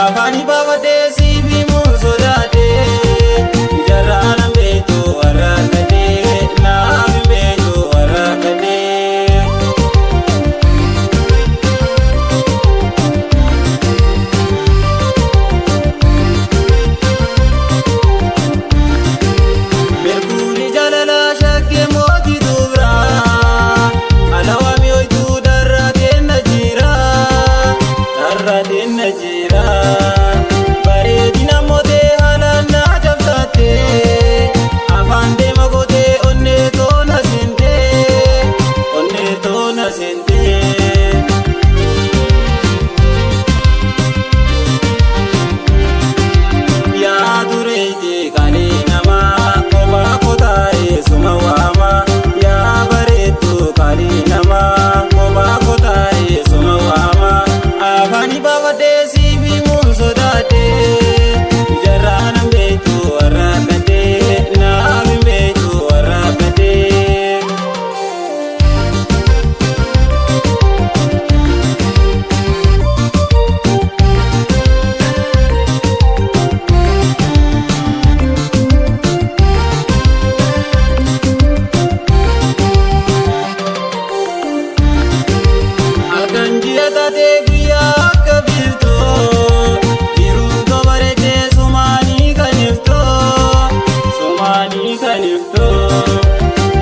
afani babade sibi musodade jarana beto arakade na beto arakade merkuri jalala shakke moti dubra alawami oitu darrate najira bareedina mootee haalaan na cabsaate afaan deema gootee onnee toona seentee yaa dureeyte qaalee namaa kophaa kotaa'ee suma waama yaa bareeddu qaalee namaa kophaa kotaa'ee suma waama afani babadee sibi musodade jarana beto arakade na beto arakade alkanjiya tate guyyaa akka biltoo biruu tobarete sumaanii kaniftoo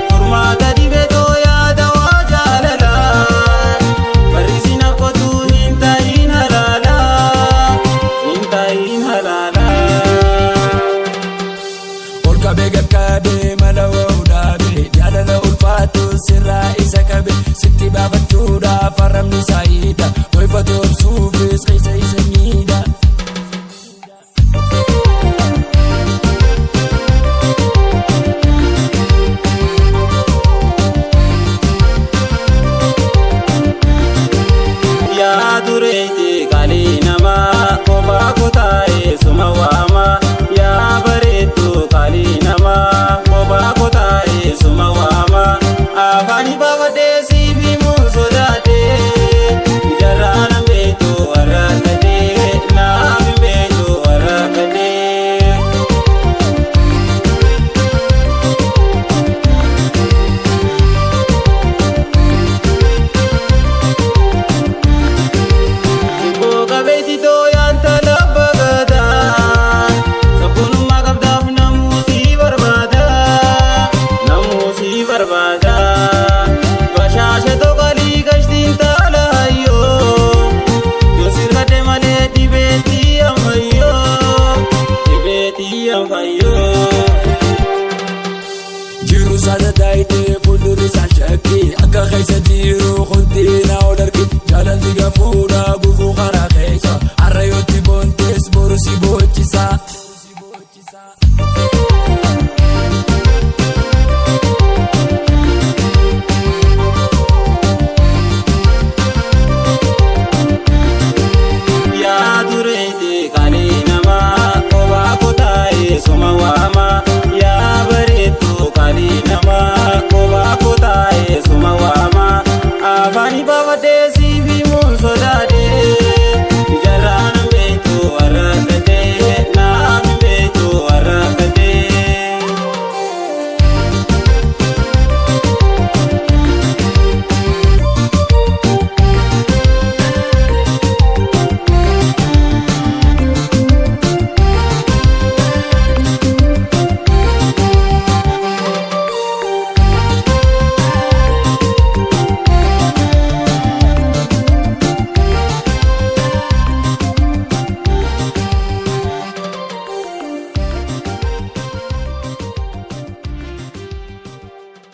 furmaata dibetoo yaada waa jaalala barrisina kotuu hin ta'iin halaala ol qabee gaggabee mala waa'uudhaabee jaalala ulfaatu sirraa isa qabe sitti baafachuudhaaf haramni saayida toifate obsuufis keessa isa miidha. yaa dureeyte qaalee namaa kophaa kotaa'ee suma waama yaa bareeddu qaalee namaa kophaa kotaa'ee suma waama afani babadee sibi musodade jarana beto arakade na beto arakade boga betito yanta labbagada sabunumma qabdaaf namusi barbada bashaashe toqalii gashtiin taalaayyo yoo sirkate malee dhibeetii ammayyo jiru saada taayitee fuuldurri isaan shakkii akka keessa jiru kontiina ol argi jaalalli gafuudha gufuu karaa keessa harra yootti boontees boru si